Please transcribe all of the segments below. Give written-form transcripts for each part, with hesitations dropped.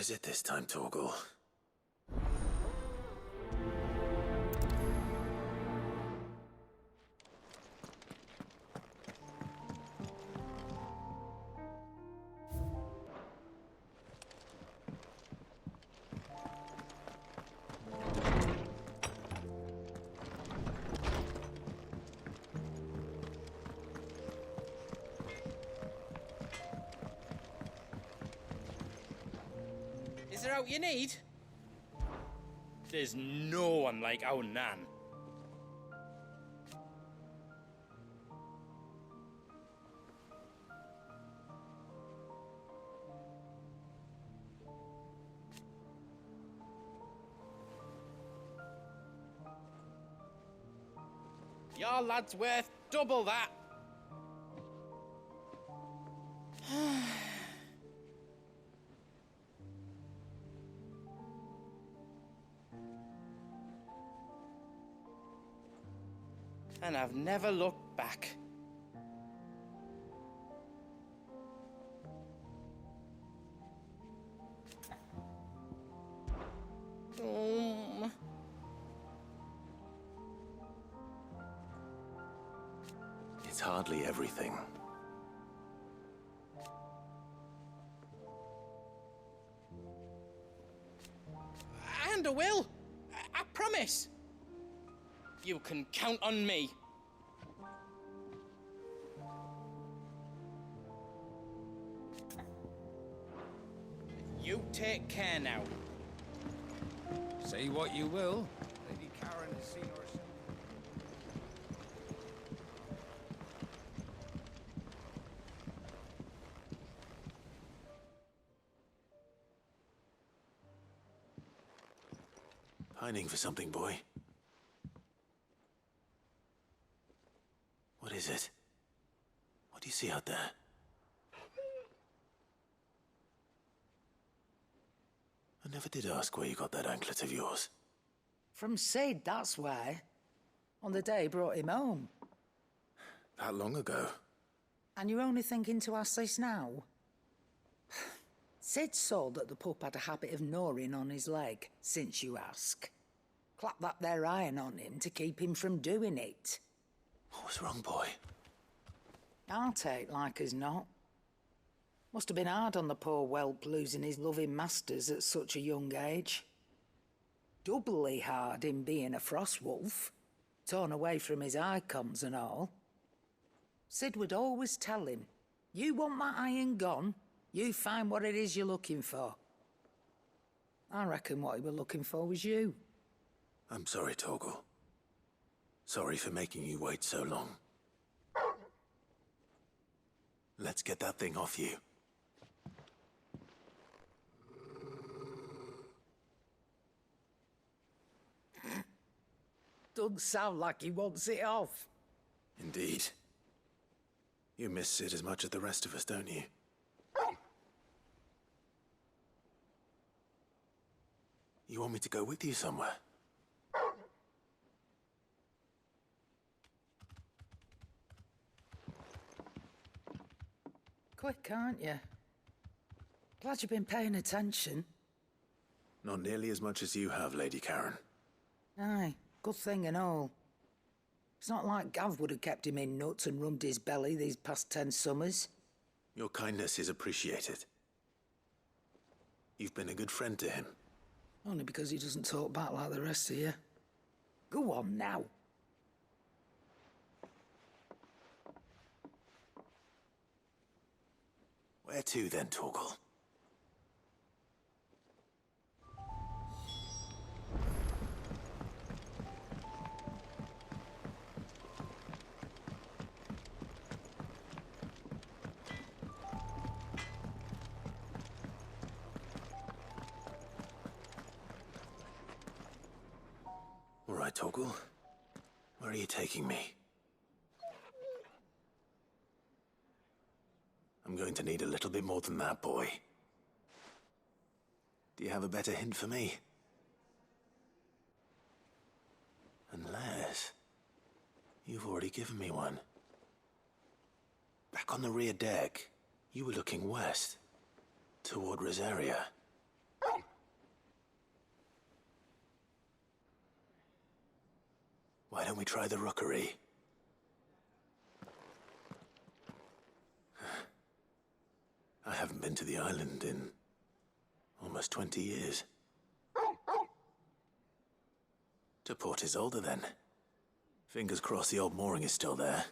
is it this time, Torgal? Is there out you need? There's no one like our Nan. Your lad's worth double that. And I've never looked back. It's hardly everything. And I will. I promise. You can count on me. You take care now. Say what you will. Lady Karen has seen herself. Pining for something, boy. What is it? What do you see out there? I never did ask where you got that anklet of yours. From Sid, that's why. On the day he brought him home. That long ago? And you're only thinking to ask this now? Sid saw that the pup had a habit of gnawing on his leg, since you ask. Clap that there iron on him to keep him from doing it. What was wrong, boy? I'll take like as not. Must have been hard on the poor whelp losing his loving masters at such a young age. Doubly hard in being a frost wolf, torn away from his icons and all. Sid would always tell him, you want my iron gone, you find what it is you're looking for. I reckon what he was looking for was you. I'm sorry, Torgal. Sorry for making you wait so long. Let's get that thing off you. Doesn't sound like he wants it off. Indeed. You miss Sid as much as the rest of us, don't you? You want me to go with you somewhere? Quick, aren't you? Glad you've been paying attention. Not nearly as much as you have, Lady Karen. Aye, good thing and all. It's not like Gav would have kept him in nuts and rubbed his belly these past 10 summers. Your kindness is appreciated. You've been a good friend to him. Only because he doesn't talk back like the rest of you. Go on now. Where to then, Torgal? All right, Torgal. Where are you taking me? I'm going to need a little bit more than that, boy. Do you have a better hint for me? Unless... you've already given me one. Back on the rear deck, you were looking west, toward Rosaria. Why don't we try the rookery? I haven't been to the island in almost 20 years. To Port Isolde, then. Fingers crossed the old mooring is still there.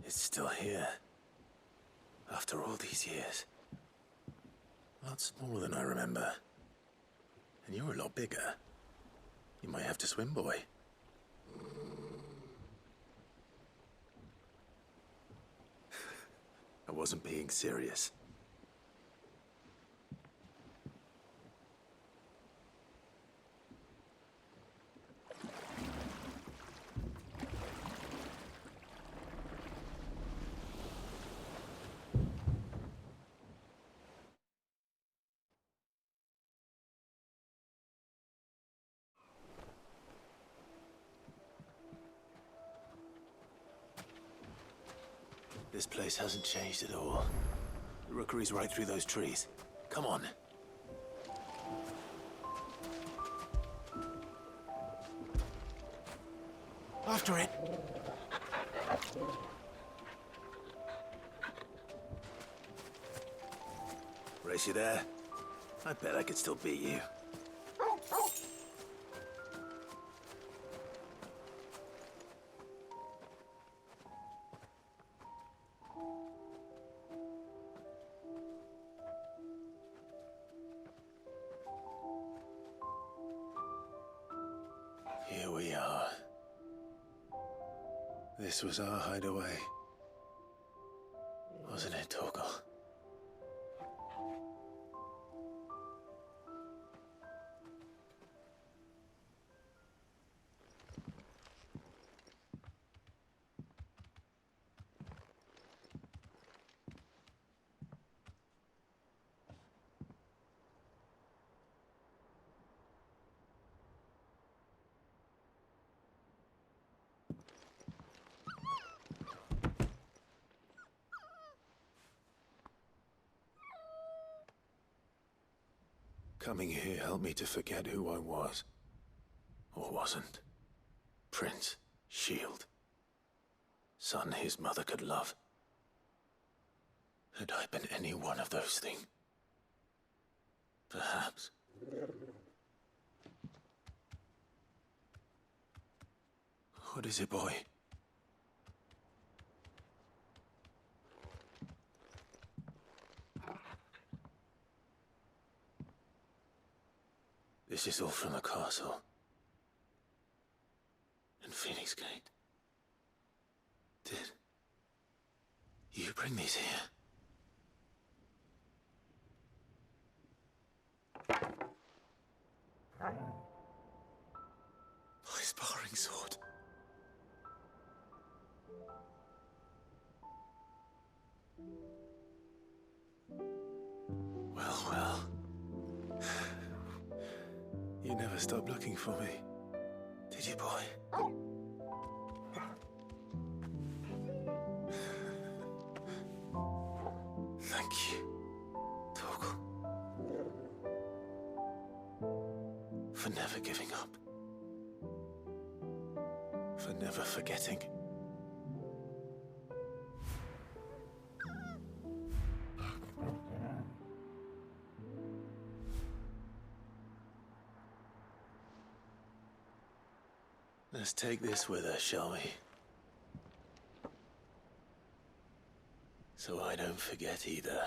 It's still here. After all these years. A lot smaller than I remember. And you're a lot bigger. You might have to swim, boy. I wasn't being serious. This place hasn't changed at all. The rookery's right through those trees. Come on. After it! Race you there? I bet I could still beat you. Here we are. This was our hideaway. Wasn't it, Torgal? Coming here helped me to forget who I was. Or wasn't. Prince, shield. Son his mother could love. Had I been any one of those things? Perhaps. What is it, boy? This is all from the castle. And Phoenix Gate. Did you bring these here? My sparring sword. Well, well. You never stopped looking for me, did you, boy? Thank you, Torgal. For never giving up. For never forgetting. Let's take this with us, shall we? So I don't forget either.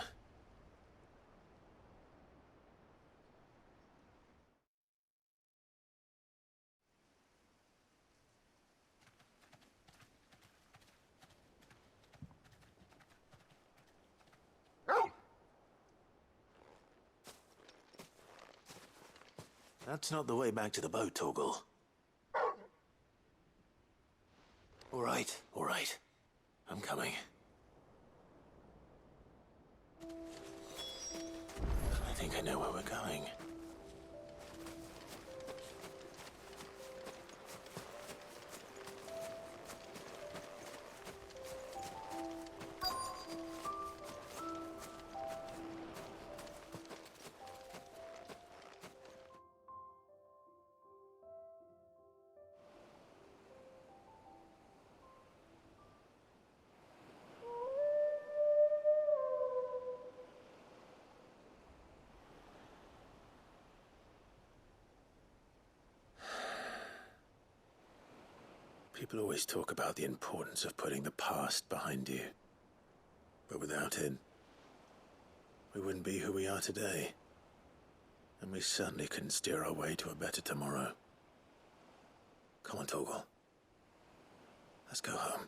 That's not the way back to the boat, Torgal. All right, all right. I'm coming. I think I know where we're going. People always talk about the importance of putting the past behind you. But without it, we wouldn't be who we are today. And we certainly couldn't steer our way to a better tomorrow. Come on, Torgal. Let's go home.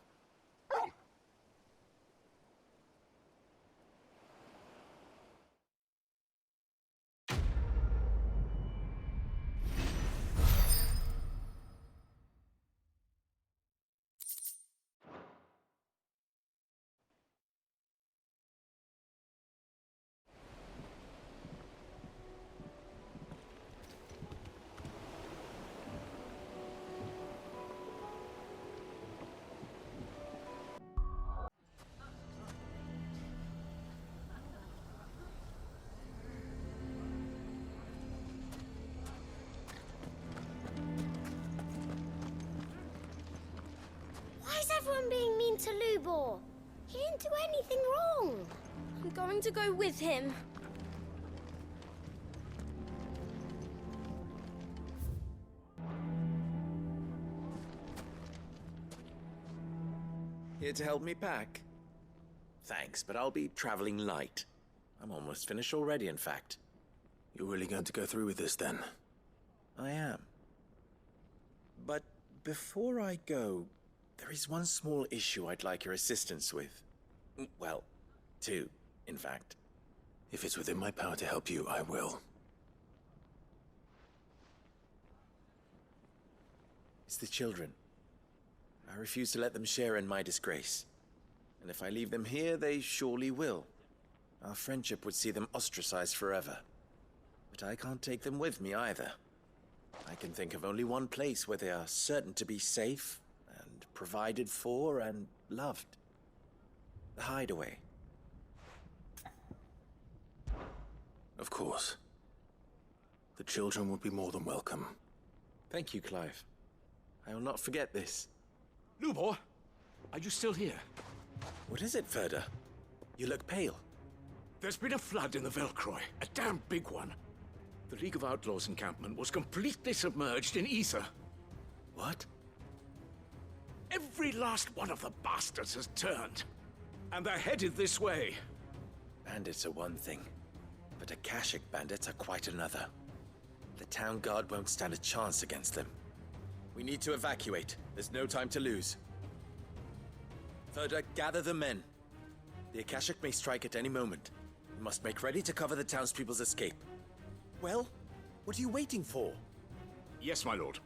Why is everyone being mean to Lubor? He didn't do anything wrong. I'm going to go with him. Here to help me pack? Thanks, but I'll be traveling light. I'm almost finished already, in fact. You're really going to go through with this, then? I am. But before I go, there is one small issue I'd like your assistance with. Well, two, in fact. If it's within my power to help you, I will. It's the children. I refuse to let them share in my disgrace. And if I leave them here, they surely will. Our friendship would see them ostracized forever. But I can't take them with me either. I can think of only one place where they are certain to be safe, and provided for, and loved. The Hideaway. Of course. The children would be more than welcome. Thank you, Clive. I will not forget this. Lubor, are you still here? What is it, Ferda? You look pale. There's been a flood in the Velcroy, a damn big one. The League of Outlaws encampment was completely submerged in ether. What? Every last one of the bastards has turned. And they're headed this way. Bandits are one thing, but Akashic bandits are quite another. The town guard won't stand a chance against them. We need to evacuate. There's no time to lose. Ferda, gather the men. The Akashic may strike at any moment. We must make ready to cover the townspeople's escape. Well, what are you waiting for? Yes, my lord.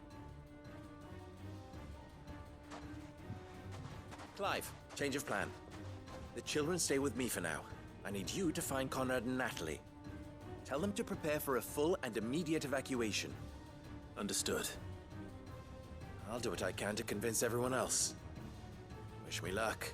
Clive, change of plan. The children stay with me for now. I need you to find Conrad and Natalie. Tell them to prepare for a full and immediate evacuation. Understood. I'll do what I can to convince everyone else. Wish me luck.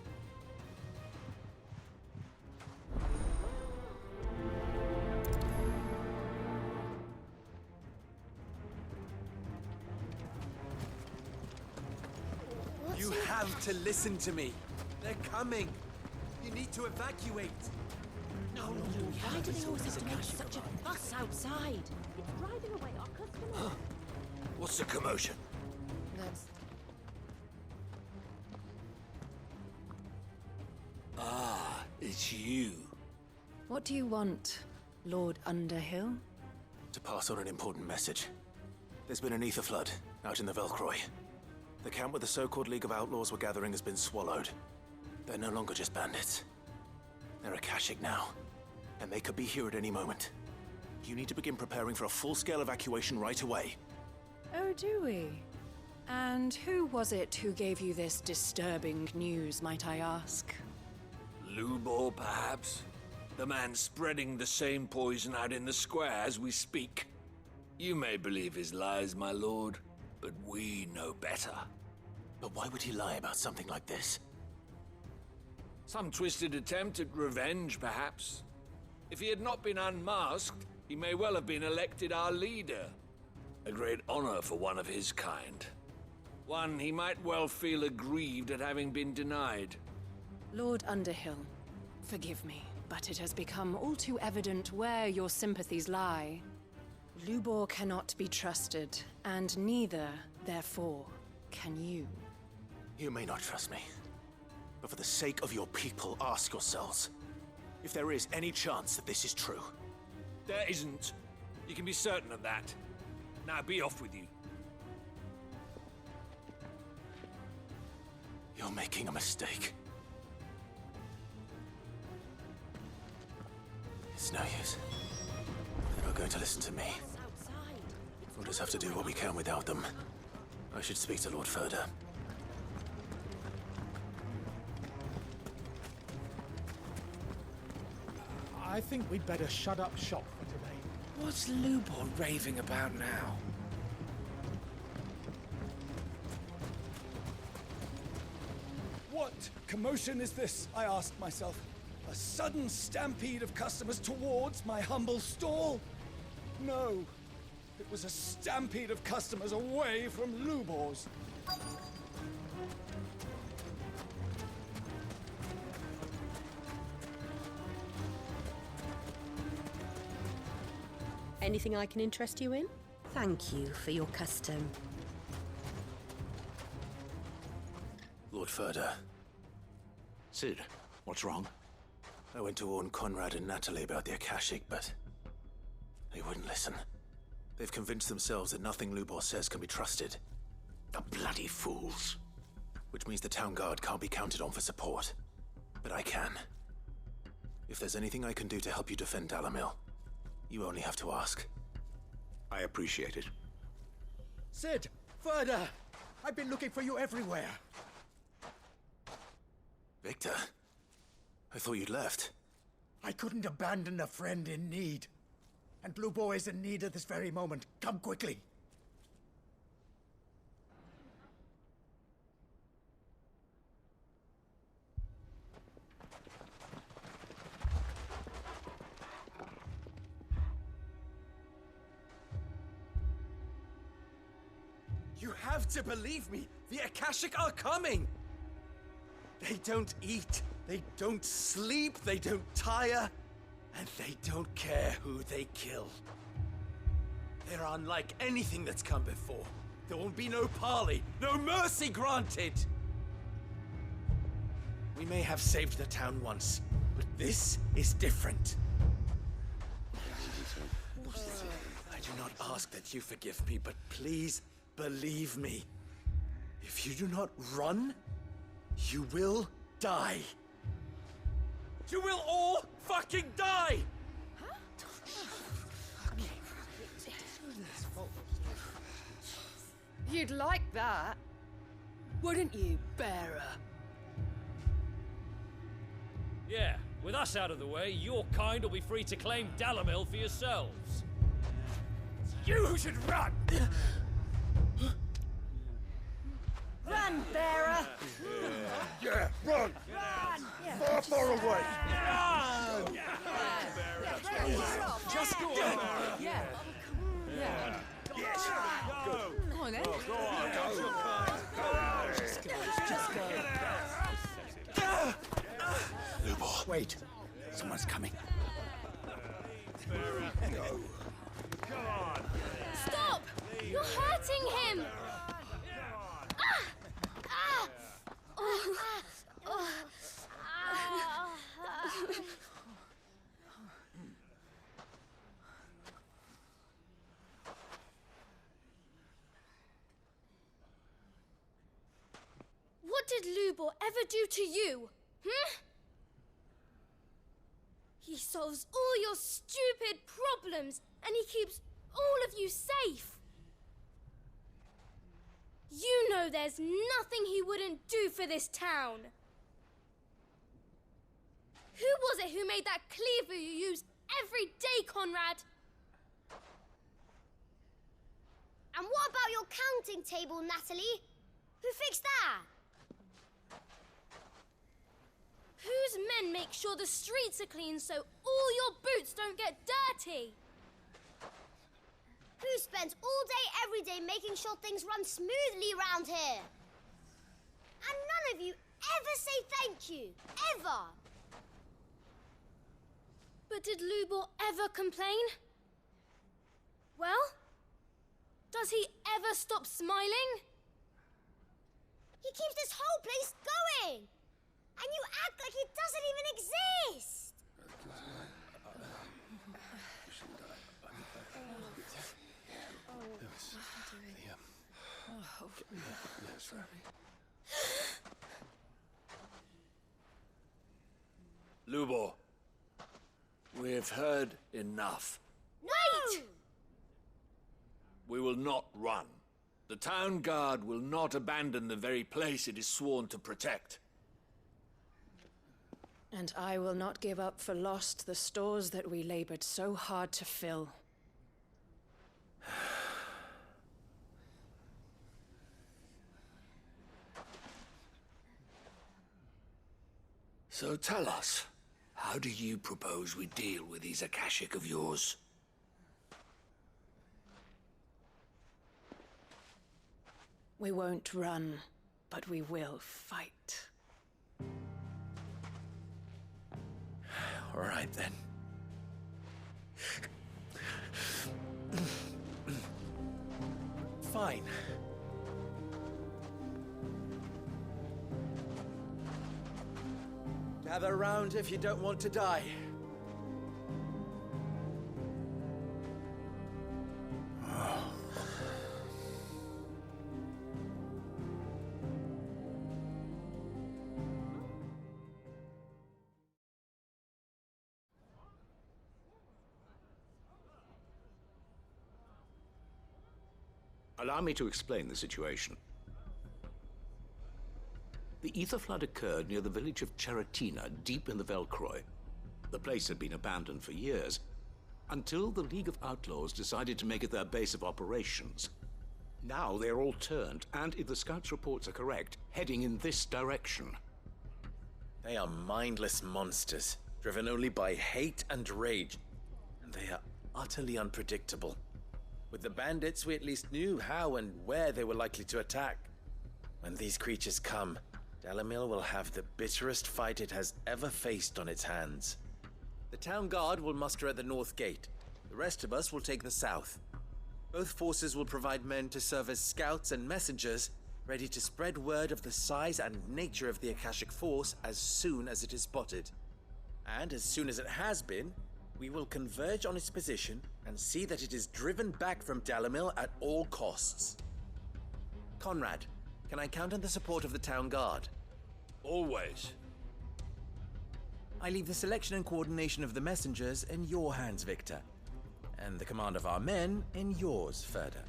You have to listen to me. They're coming. You need to evacuate. No, why do they always have to make such a fuss outside? It's driving away our customers. What's the commotion? That's... Ah, it's you. What do you want, Lord Underhill? To pass on an important message. There's been an ether flood out in the Velcroy. The camp where the so-called League of Outlaws were gathering has been swallowed. They're no longer just bandits. They're Akashic now, and they could be here at any moment. You need to begin preparing for a full-scale evacuation right away. Oh, do we? And who was it who gave you this disturbing news, might I ask? Lubor, perhaps? The man spreading the same poison out in the square as we speak. You may believe his lies, my lord, but we know better. But why would he lie about something like this? Some twisted attempt at revenge, perhaps. If he had not been unmasked, he may well have been elected our leader. A great honor for one of his kind. One he might well feel aggrieved at having been denied. Lord Underhill, forgive me, but it has become all too evident where your sympathies lie. Lubor cannot be trusted, and neither, therefore, can you. You may not trust me, but for the sake of your people, ask yourselves if there is any chance that this is true. There isn't. You can be certain of that. Now be off with you. You're making a mistake. It's no use. They're not going to listen to me. We'll just have to do what we can without them. I should speak to Lord Furder. I think we'd better shut up shop for today. What's Lubor raving about now? What commotion is this, I asked myself. A sudden stampede of customers towards my humble stall? No, it was a stampede of customers away from Lubor's. Anything I can interest you in? Thank you for your custom. Lord Furder. Sid, what's wrong? I went to warn Conrad and Natalie about the Akashic, but they wouldn't listen. They've convinced themselves that nothing Lubor says can be trusted. The bloody fools. Which means the town guard can't be counted on for support. But I can. If there's anything I can do to help you defend Dalamil, you only have to ask. I appreciate it. Sid! Further! I've been looking for you everywhere. Victor? I thought you'd left. I couldn't abandon a friend in need. And Lubor is in need at this very moment. Come quickly. You have to believe me! The Akashic are coming! They don't eat, they don't sleep, they don't tire, and they don't care who they kill. They're unlike anything that's come before. There will be no parley, no mercy granted! We may have saved the town once, but this is different. I do not ask that you forgive me, but please believe me. If you do not run, you will die. You will all fucking die! You'd like that, wouldn't you, bearer? Yeah, with us out of the way, your kind will be free to claim Dalamil for yourselves. You should run! Run, bearer! Yeah, run! Far, far away! Just go on. Yeah. Yeah. Yes! Go! Come on, then. Go on! Just go. Lubor. Wait. Someone's coming. Go. Stop! You're hurting him! What did Lubor ever do to you? He solves all your stupid problems, and he keeps all of you safe. You know there's nothing he wouldn't do for this town. Who was it who made that cleaver you use every day, Conrad? And what about your counting table, Natalie? Who fixed that? Whose men make sure the streets are clean so all your boots don't get dirty? Who spends all day every day making sure things run smoothly around here? And none of you ever say thank you, ever. But did Lubor ever complain? Well, does he ever stop smiling? He keeps this whole place going! And you act like it doesn't even exist! Lubor, we've heard enough. Wait! We will not run. The town guard will not abandon the very place it is sworn to protect. And I will not give up for lost the stores that we labored so hard to fill. So tell us, how do you propose we deal with these Akashic of yours? We won't run, but we will fight. All right, then. Fine. Gather round if you don't want to die. Allow me to explain the situation. The ether flood occurred near the village of Cheratina, deep in the Velcroy. The place had been abandoned for years, until the League of Outlaws decided to make it their base of operations. Now they're all turned, and if the scouts' reports are correct, heading in this direction. They are mindless monsters, driven only by hate and rage, and they are utterly unpredictable. With the bandits, we at least knew how and where they were likely to attack. When these creatures come, Dalamil will have the bitterest fight it has ever faced on its hands. The town guard will muster at the north gate. The rest of us will take the south. Both forces will provide men to serve as scouts and messengers, ready to spread word of the size and nature of the Akashic force as soon as it is spotted. And as soon as it has been, we will converge on its position and see that it is driven back from Dalamil at all costs. Conrad, can I count on the support of the town guard? Always. I leave the selection and coordination of the messengers in your hands, Victor. And the command of our men in yours, Ferda.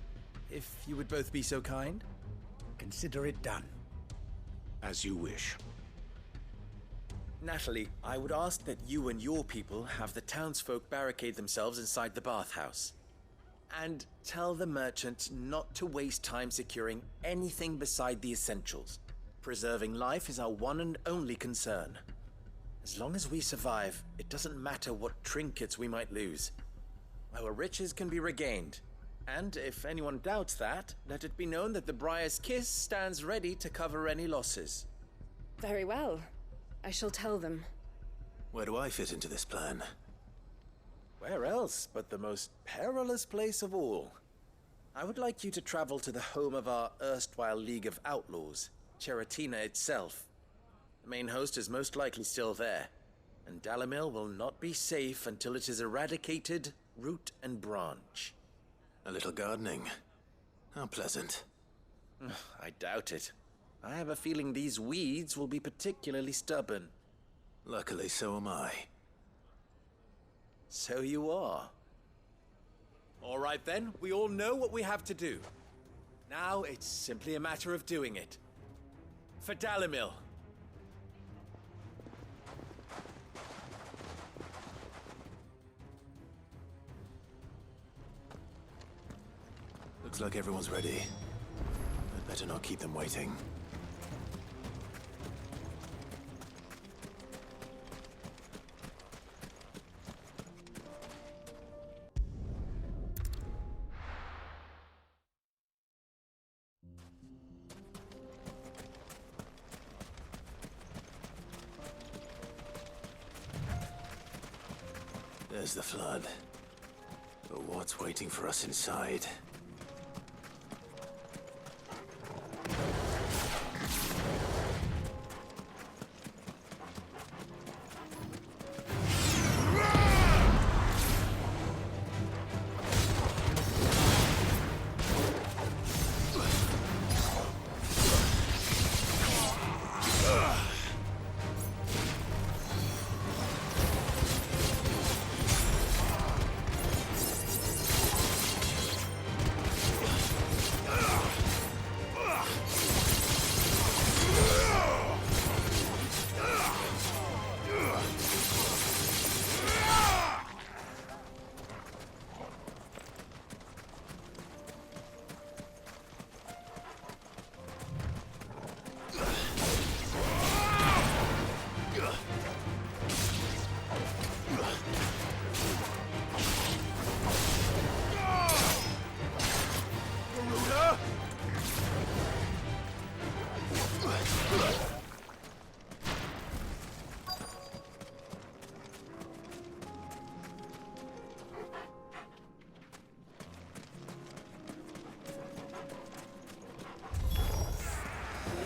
If you would both be so kind. Consider it done. As you wish. Natalie, I would ask that you and your people have the townsfolk barricade themselves inside the bathhouse. And tell the merchant not to waste time securing anything beside the essentials. Preserving life is our one and only concern. As long as we survive, it doesn't matter what trinkets we might lose. Our riches can be regained. And if anyone doubts that, let it be known that the Briar's Kiss stands ready to cover any losses. Very well. I shall tell them. Where do I fit into this plan? Where else but the most perilous place of all? I would like you to travel to the home of our erstwhile League of Outlaws, Cheratina itself. The main host is most likely still there, and Dalamil will not be safe until it is eradicated, root and branch. A little gardening. How pleasant. I doubt it. I have a feeling these weeds will be particularly stubborn. Luckily, so am I. So you are. All right then, we all know what we have to do. Now it's simply a matter of doing it. For Dalimil. Looks like everyone's ready. I'd better not keep them waiting. There's the flood. But what's waiting for us inside?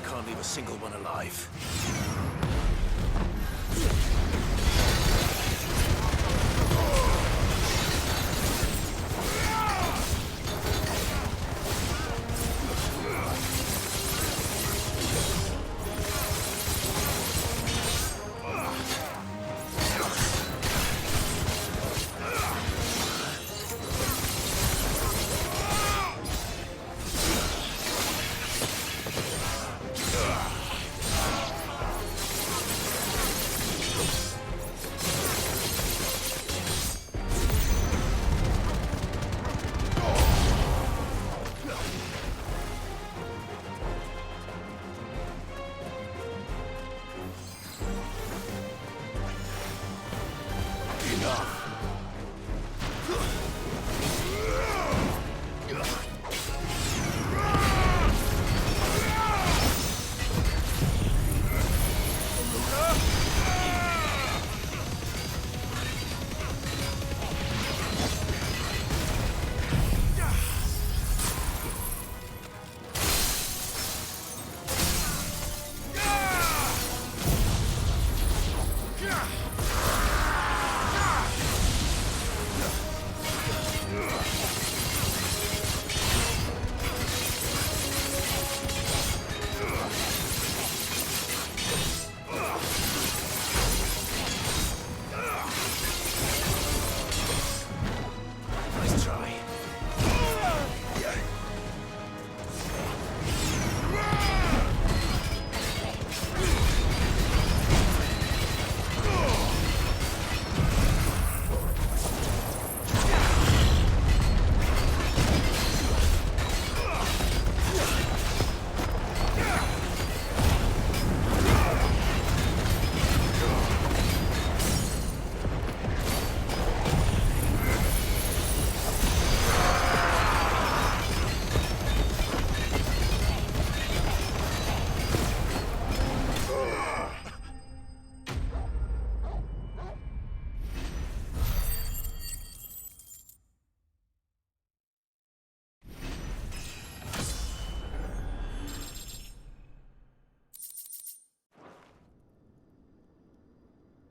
Can't leave a single one alive.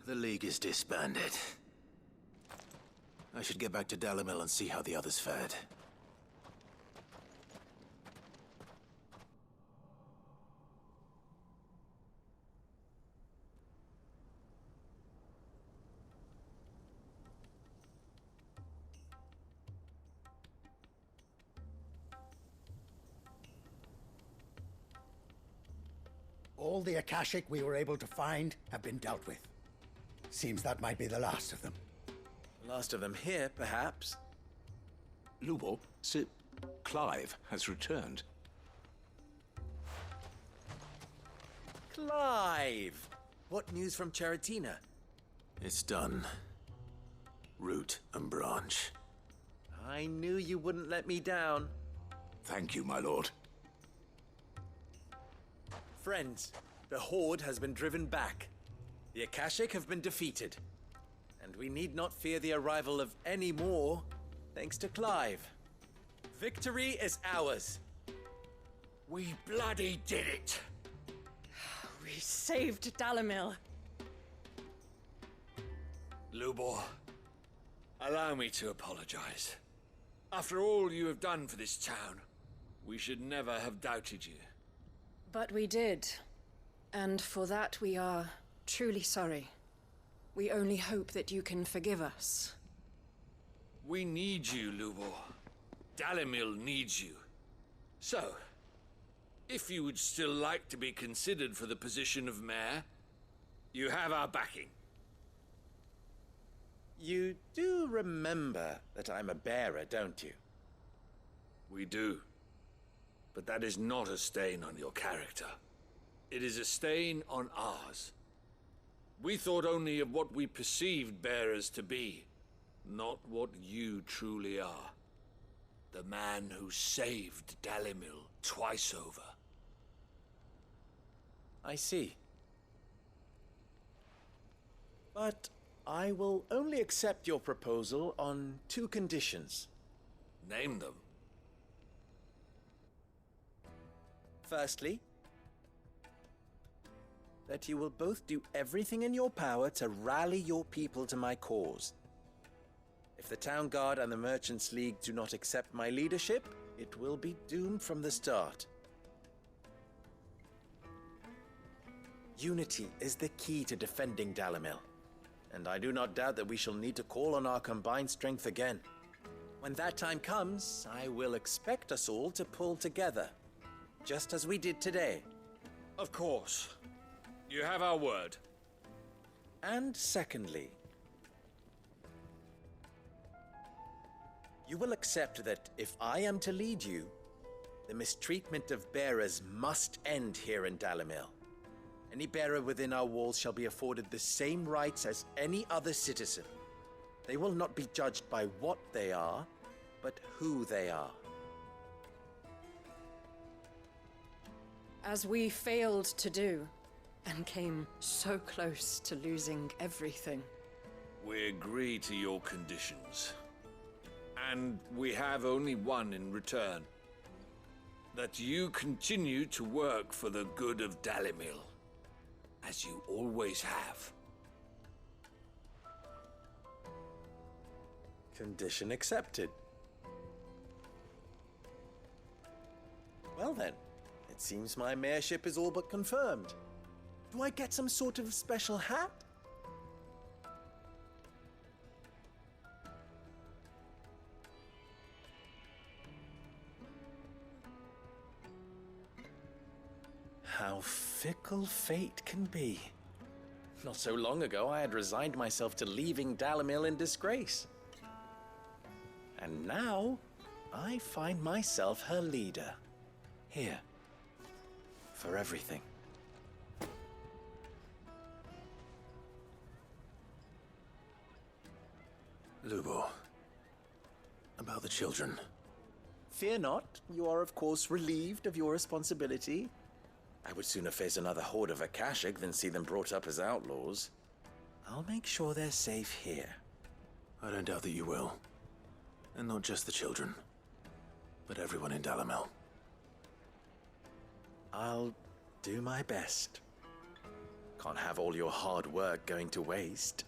The League is disbanded. I should get back to Dalimil and see how the others fared. All the Akashic we were able to find have been dealt with. Seems that might be the last of them. Last of them here, perhaps. Lubo, Sir Clive has returned. Clive! What news from Charatina? It's done. Root and branch. I knew you wouldn't let me down. Thank you, my lord. Friends, the Horde has been driven back. The Akashic have been defeated. And we need not fear the arrival of any more, thanks to Clive. Victory is ours. We bloody did it! We saved Dalamil. Lubor, allow me to apologize. After all you have done for this town, we should never have doubted you. But we did. And for that we are truly sorry. We only hope that you can forgive us. We need you, Lubor. Dalamil needs you. So, if you would still like to be considered for the position of mayor, you have our backing. You do remember that I'm a bearer, don't you? We do. But that is not a stain on your character. It is a stain on ours. We thought only of what we perceived bearers to be, not what you truly are. The man who saved Dalamil twice over. I see. But I will only accept your proposal on 2 conditions. Name them. Firstly, that you will both do everything in your power to rally your people to my cause. If the Town Guard and the Merchants League do not accept my leadership, it will be doomed from the start. Unity is the key to defending Dalamil, and I do not doubt that we shall need to call on our combined strength again. When that time comes, I will expect us all to pull together, just as we did today. Of course. You have our word. And secondly, you will accept that if I am to lead you, the mistreatment of bearers must end here in Dalamil. Any bearer within our walls shall be afforded the same rights as any other citizen. They will not be judged by what they are, but who they are. As we failed to do, and came so close to losing everything. We agree to your conditions. And we have only one in return. That you continue to work for the good of Dalamil, as you always have. Condition accepted. Well then, it seems my mayorship is all but confirmed. Do I get some sort of special hat? How fickle fate can be. Not so long ago, I had resigned myself to leaving Dalamil in disgrace. And now, I find myself her leader. Here. For everything. Lubo, about the children. Fear not, you are of course relieved of your responsibility. I would sooner face another horde of Akashic than see them brought up as outlaws. I'll make sure they're safe here. I don't doubt that you will. And not just the children, but everyone in Dalamil. I'll do my best. Can't have all your hard work going to waste.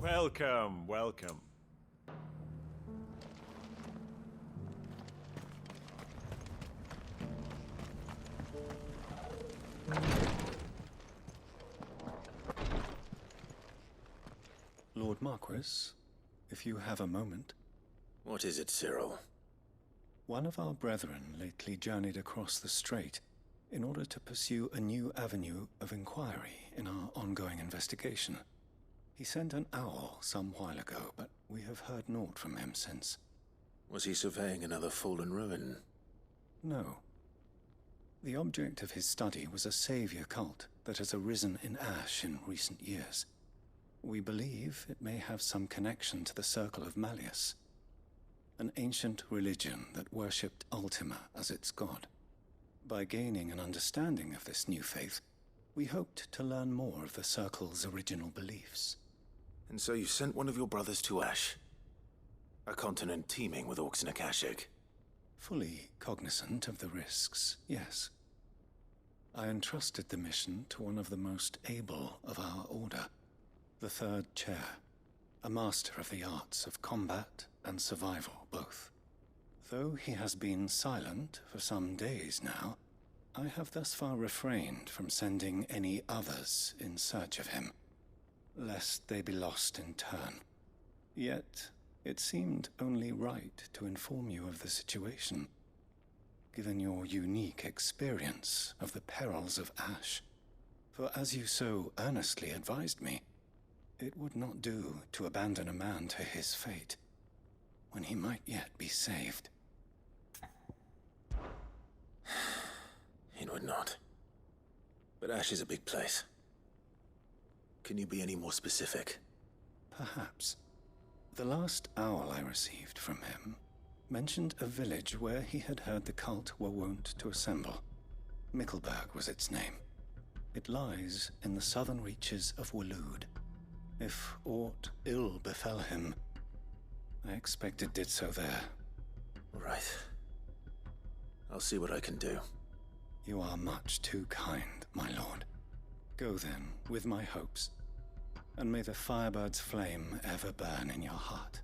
Welcome, welcome. Lord Marquis, if you have a moment. What is it, Cyril? One of our brethren lately journeyed across the strait in order to pursue a new avenue of inquiry in our ongoing investigation. He sent an owl some while ago, but we have heard naught from him since. Was he surveying another fallen ruin? No. The object of his study was a savior cult that has arisen in Ash in recent years. We believe it may have some connection to the Circle of Malleus, an ancient religion that worshipped Ultima as its god. By gaining an understanding of this new faith, we hoped to learn more of the Circle's original beliefs. And so you sent one of your brothers to Ash? A continent teeming with orcs and Akashic? Fully cognizant of the risks, yes. I entrusted the mission to one of the most able of our order, the Third Chair, a master of the arts of combat and survival both. Though he has been silent for some days now, I have thus far refrained from sending any others in search of him, lest they be lost in turn. Yet, it seemed only right to inform you of the situation, given your unique experience of the perils of Ash. For as you so earnestly advised me, it would not do to abandon a man to his fate, when he might yet be saved. It would not. But Ash is a big place. Can you be any more specific? Perhaps. The last owl I received from him mentioned a village where he had heard the cult were wont to assemble. Mickleburg was its name. It lies in the southern reaches of Waloed. If aught ill befell him, I expect it did so there. Right. I'll see what I can do. You are much too kind, my lord. Go then, with my hopes, and may the Firebird's flame ever burn in your heart.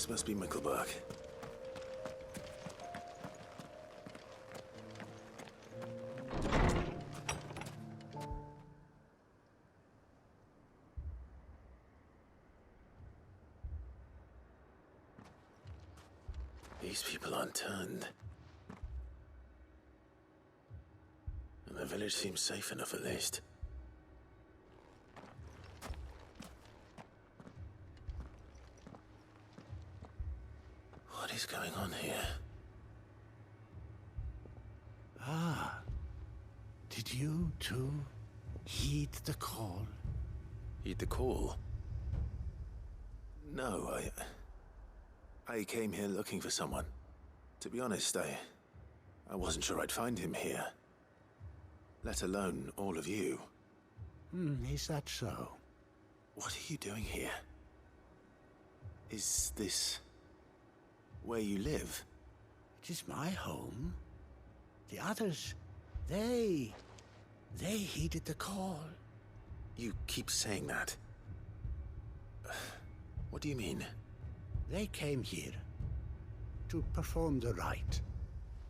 This must be Mickleburg. These people aren't turned. And the village seems safe enough at least. What is going on here? Ah. Did you too heed the call? Heed the call? No, I came here looking for someone. To be honest, I wasn't sure I'd find him here. Let alone all of you. Is that so? What are you doing here? Is this where you live? It is my home. The others, they heeded the call. You keep saying that. What do you mean? They came here to perform the rite,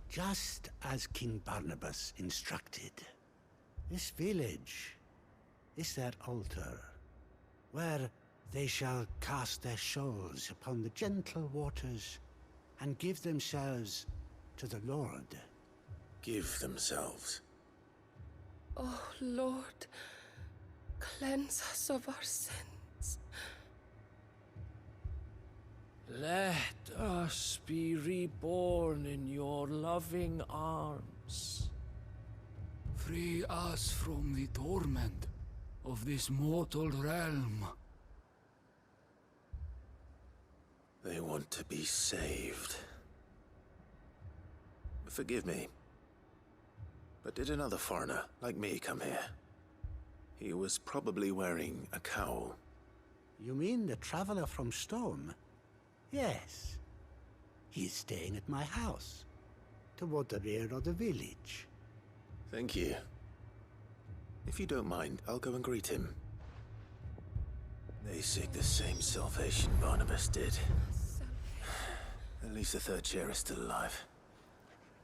just as King Barnabas instructed. This village is their altar, where they shall cast their souls upon the gentle waters and give themselves to the Lord. Give themselves? Oh, Lord, cleanse us of our sins. Let us be reborn in your loving arms. Free us from the torment of this mortal realm. They want to be saved. Forgive me, but did another foreigner like me come here? He was probably wearing a cowl. You mean the traveler from Storm? Yes. He's staying at my house, toward the rear of the village. Thank you. If you don't mind, I'll go and greet him. They seek the same salvation Barnabas did. At least the third chair is still alive.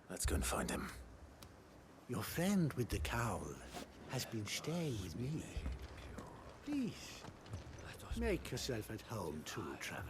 Let's go and find him. Your friend with the cowl has been staying with me. Please, make yourself at home too, traveler.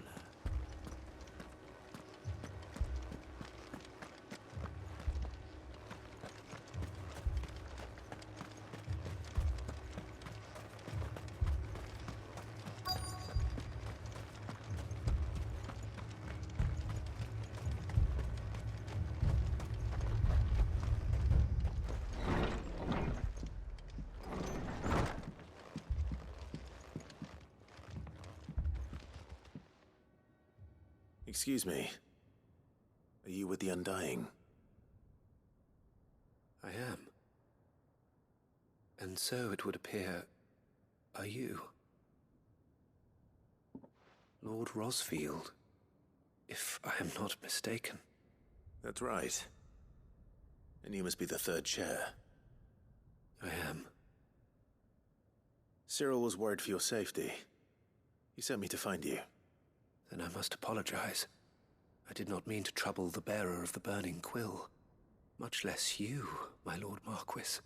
Excuse me. Are you with the Undying? I am. And so it would appear, are you? Lord Rosfield, if I am not mistaken. That's right. And you must be the third chair. I am. Cyril was worried for your safety. He sent me to find you. Then I must apologize. I did not mean to trouble the bearer of the burning quill. Much less you, my Lord Marquis.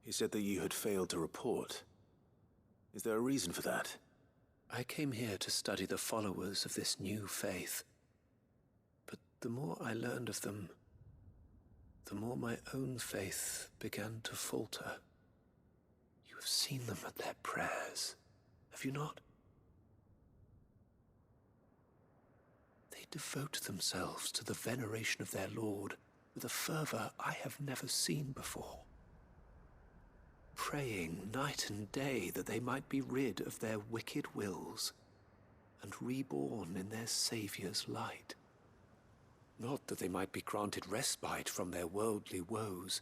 He said that you had failed to report. Is there a reason for that? I came here to study the followers of this new faith. But the more I learned of them, the more my own faith began to falter. You have seen them at their prayers, have you not? They devote themselves to the veneration of their Lord with a fervor I have never seen before. Praying night and day that they might be rid of their wicked wills and reborn in their Saviour's light. Not that they might be granted respite from their worldly woes,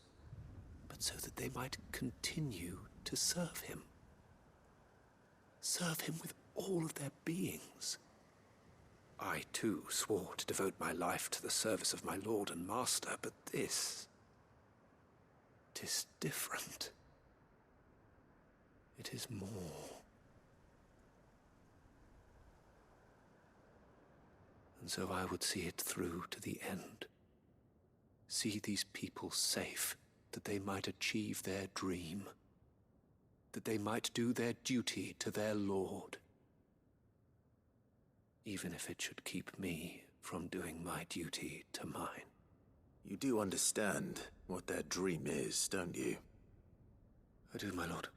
but so that they might continue to serve him. Serve him with all of their beings. I, too, swore to devote my life to the service of my Lord and Master, but this... 'tis different. It is more. And so I would see it through to the end. See these people safe, that they might achieve their dream. That they might do their duty to their lord. Even if it should keep me from doing my duty to mine. You do understand what their dream is, don't you? I do, my lord.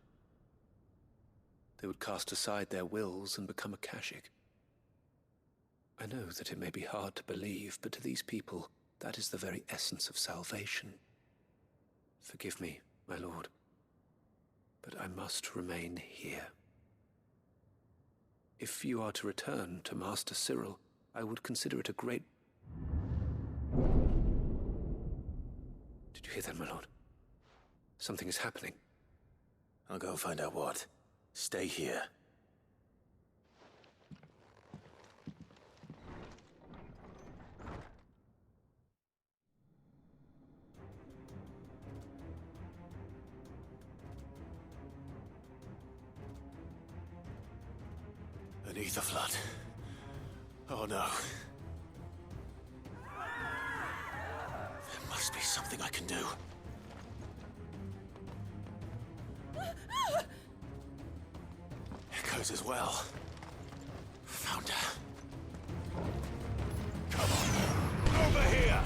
They would cast aside their wills and become a Kashik. I know that it may be hard to believe, but to these people, that is the very essence of salvation. Forgive me, my lord, but I must remain here. If you are to return to Master Cyril, I would consider it a great... Did you hear that, my lord? Something is happening. I'll go and find out what. Stay here. Beneath the flood. Oh no. There must be something I can do. Echoes as well. Found her. Come on. Over here!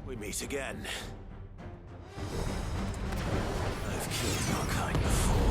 We meet again. I've killed your kind before.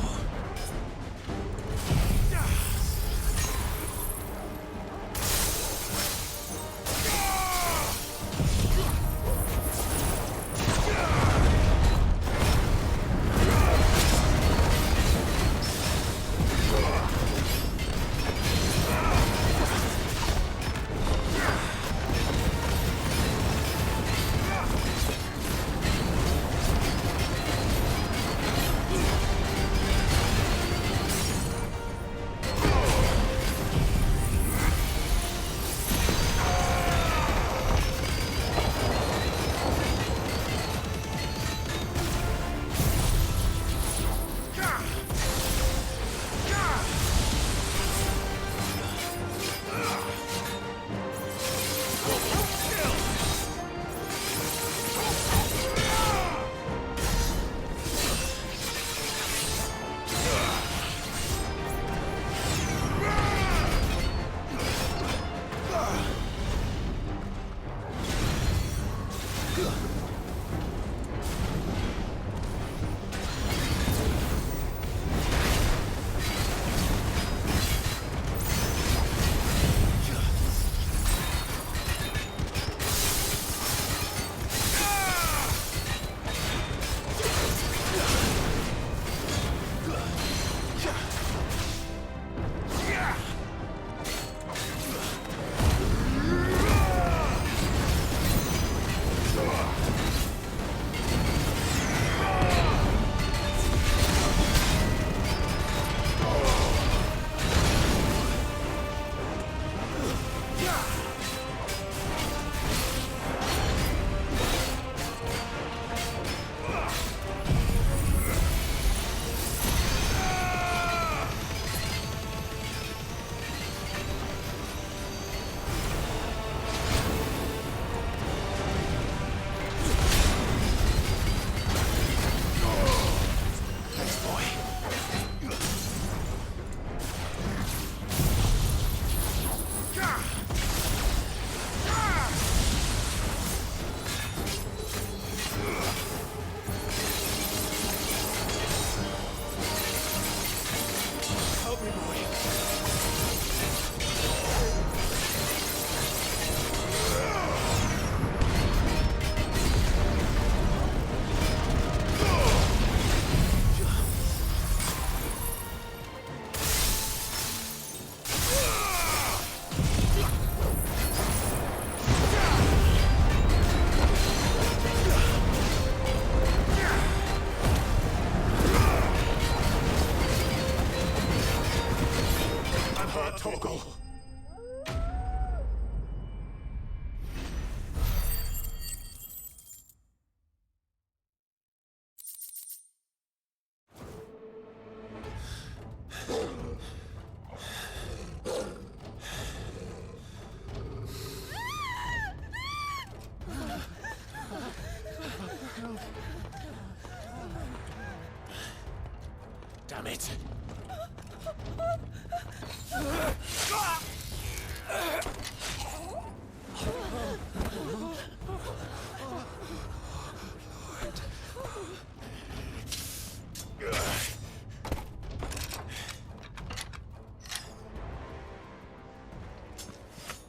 Damn it!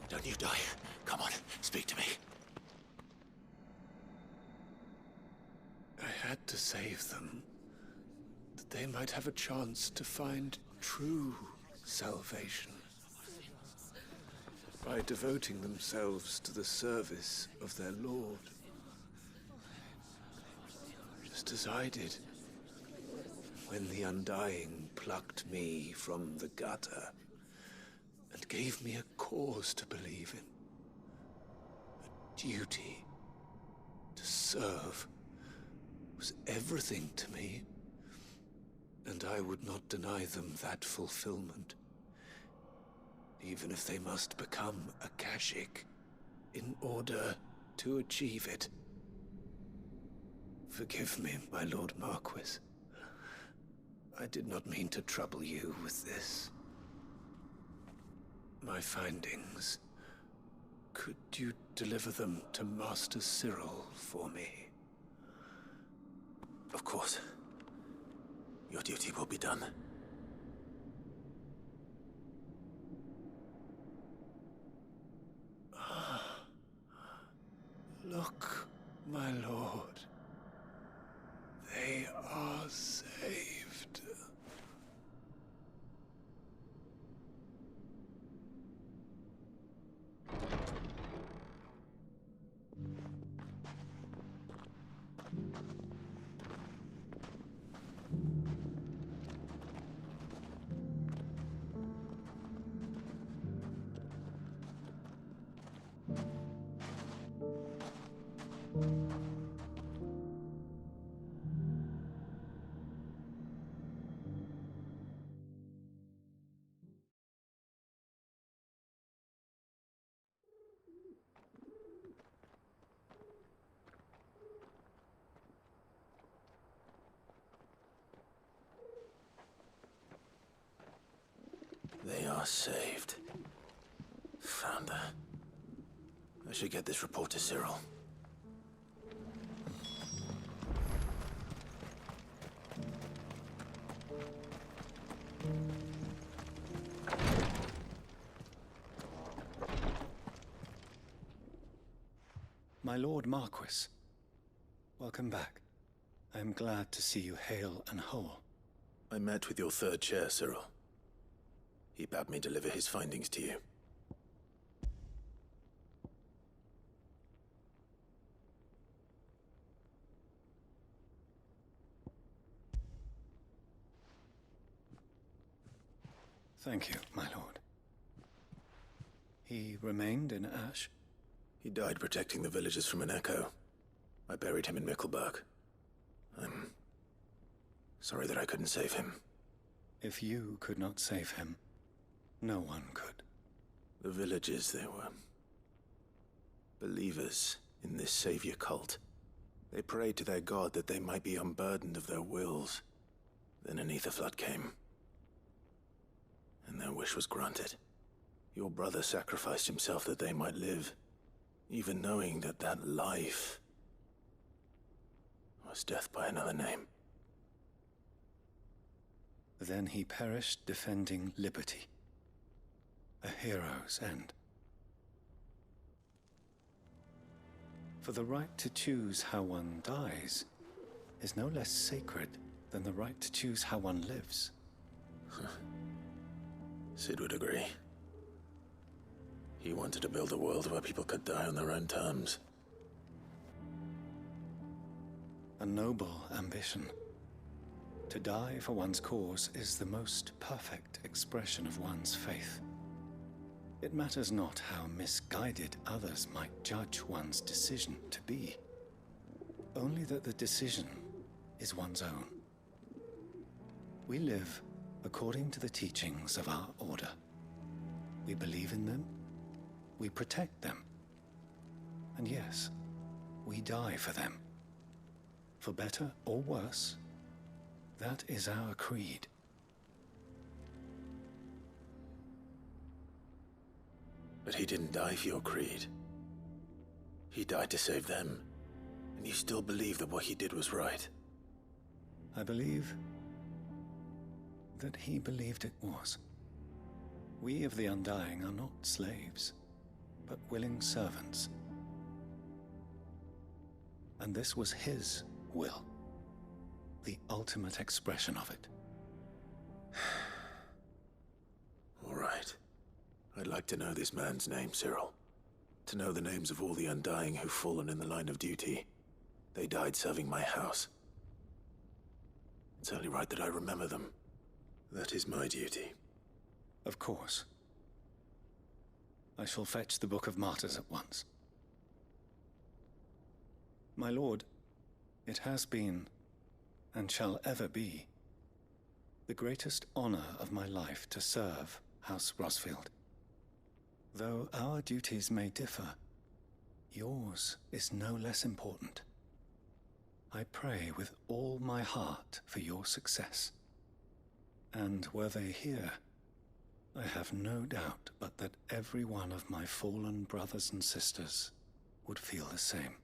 Don't you die. Come on, speak to me. I had to save them, that they might have a chance to find true salvation. By devoting themselves to the service of their Lord. Just as I did, when the Undying plucked me from the gutter and gave me a cause to believe in. A duty to serve was everything to me, and I would not deny them that fulfillment. Even if they must become a Kashik in order to achieve it. Forgive me, my Lord Marquis. I did not mean to trouble you with this. My findings. Could you deliver them to Master Cyril for me? Of course. Your duty will be done. Look, my lord. They are saved. They are saved. Found her. I should get this report to Cyril. My Lord Marquis, welcome back. I am glad to see you hale and whole. I met with your third chair, Cyril. He bade me deliver his findings to you. Thank you, my lord. He remained in Ash? He died protecting the villagers from an echo. I buried him in Mickelberg. I'm sorry that I couldn't save him. If you could not save him, no one could. The villagers, they were believers in this savior cult. They prayed to their god that they might be unburdened of their wills. Then an ether flood came, and their wish was granted. Your brother sacrificed himself that they might live, even knowing that that life was death by another name. Then he perished defending liberty. A hero's end. For the right to choose how one dies is no less sacred than the right to choose how one lives. Sid would agree. He wanted to build a world where people could die on their own terms. A noble ambition. To die for one's cause is the most perfect expression of one's faith. It matters not how misguided others might judge one's decision to be. Only that the decision is one's own. We live according to the teachings of our order. We believe in them, we protect them, and yes, we die for them. For better or worse, that is our creed. But he didn't die for your creed. He died to save them. And you still believe that what he did was right? I believe that he believed it was. We of the Undying are not slaves, but willing servants. And this was his will, the ultimate expression of it. All right. I'd like to know this man's name, Cyril. To know the names of all the Undying who've fallen in the line of duty. They died serving my house. It's only right that I remember them. That is my duty. Of course. I shall fetch the Book of Martyrs at once. My lord, it has been, and shall ever be, the greatest honor of my life to serve House Rosfield. Though our duties may differ, yours is no less important. I pray with all my heart for your success. And were they here, I have no doubt but that every one of my fallen brothers and sisters would feel the same.